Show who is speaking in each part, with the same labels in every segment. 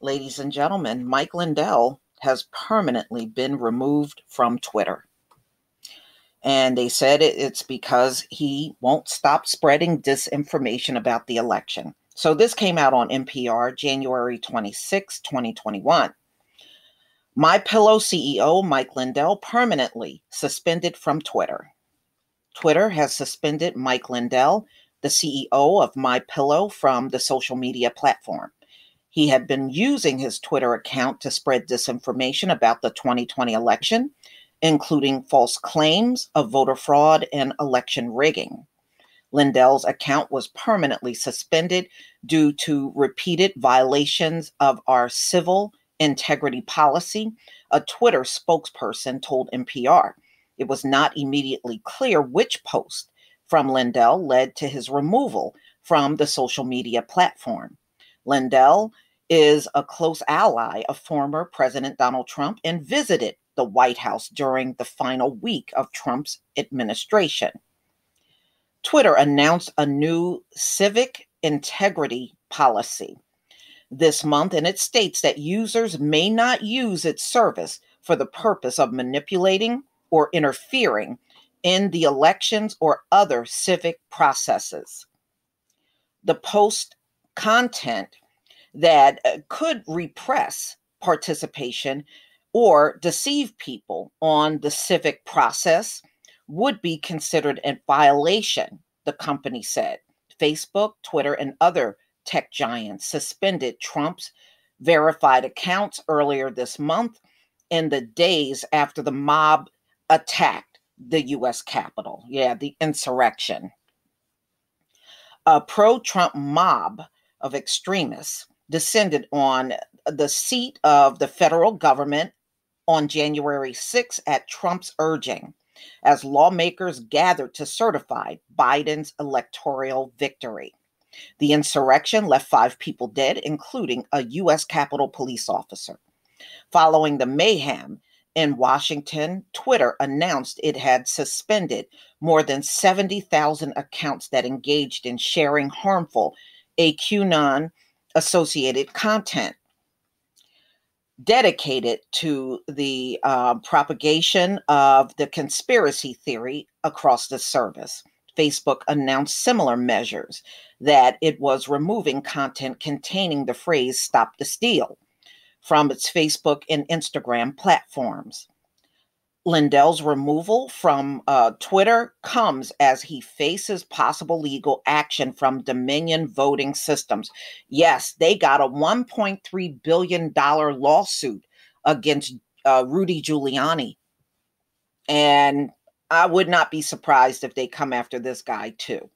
Speaker 1: Ladies and gentlemen, Mike Lindell has permanently been removed from Twitter. And they said it's because he won't stop spreading disinformation about the election. So this came out on NPR January 26, 2021. MyPillow CEO Mike Lindell permanently suspended from Twitter. Twitter has suspended Mike Lindell, the CEO of MyPillow, from the social media platform. He had been using his Twitter account to spread disinformation about the 2020 election, including false claims of voter fraud and election rigging. Lindell's account was permanently suspended due to repeated violations of our civil integrity policy, a Twitter spokesperson told NPR. It was not immediately clear which post from Lindell led to his removal from the social media platform. Lindell is a close ally of former President Donald Trump and visited the White House during the final week of Trump's administration. Twitter announced a new civic integrity policy this month, and it states that users may not use its service for the purpose of manipulating or interfering in the elections or other civic processes. The post content that could repress participation or deceive people on the civic process would be considered a violation, the company said. Facebook, Twitter, and other tech giants suspended Trump's verified accounts earlier this month in the days after the mob attacked the U.S. Capitol. Yeah, the insurrection. A pro-Trump mob of extremists descended on the seat of the federal government on January 6 at Trump's urging, as lawmakers gathered to certify Biden's electoral victory. The insurrection left 5 people dead, including a U.S. Capitol police officer. Following the mayhem in Washington, Twitter announced it had suspended more than 70,000 accounts that engaged in sharing harmful QAnon-associated content dedicated to the propagation of the conspiracy theory across the service. Facebook announced similar measures, that it was removing content containing the phrase "Stop the Steal" from its Facebook and Instagram platforms. Lindell's removal from Twitter comes as he faces possible legal action from Dominion Voting Systems. Yes, they got a $1.3 billion lawsuit against Rudy Giuliani. And I would not be surprised if they come after this guy too,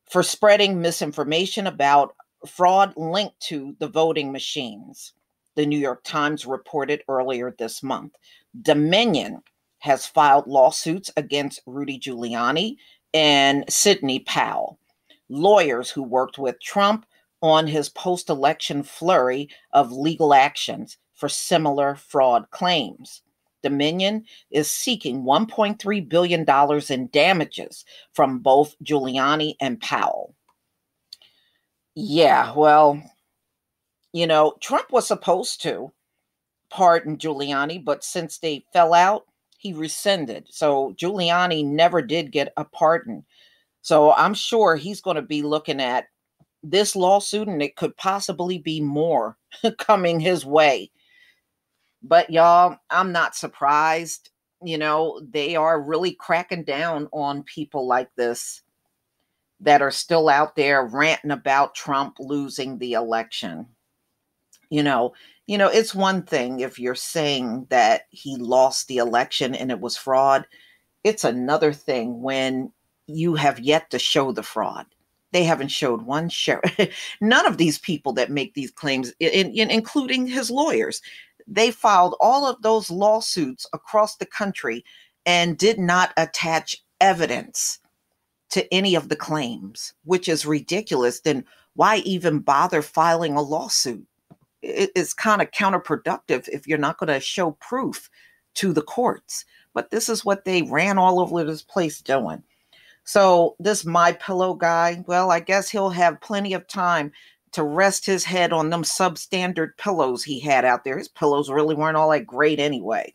Speaker 1: for spreading misinformation about fraud linked to the voting machines. The New York Times reported earlier this month. Dominion has filed lawsuits against Rudy Giuliani and Sidney Powell, lawyers who worked with Trump on his post-election flurry of legal actions for similar fraud claims. Dominion is seeking $1.3 billion in damages from both Giuliani and Powell. Yeah, well, Trump was supposed to pardon Giuliani, but since they fell out, he rescinded. So Giuliani never did get a pardon. So I'm sure he's going to be looking at this lawsuit, and it could possibly be more coming his way. But y'all, I'm not surprised. They are really cracking down on people like this that are still out there ranting about Trump losing the election. It's one thing if you're saying that he lost the election and it was fraud. It's another thing when you have yet to show the fraud. They haven't showed one show. None of these people that make these claims, including his lawyers, they filed all of those lawsuits across the country and did not attach evidence to any of the claims, which is ridiculous. Then why even bother filing a lawsuit? It's kind of counterproductive if you're not going to show proof to the courts. But this is what they ran all over this place doing. So this MyPillow guy, well, I guess he'll have plenty of time to rest his head on them substandard pillows he had out there. His pillows really weren't all that great anyway.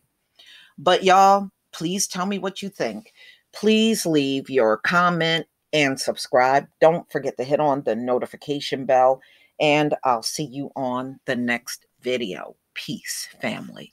Speaker 1: But y'all, please tell me what you think. Please leave your comment and subscribe. Don't forget to hit on the notification bell, and I'll see you on the next video. Peace, family.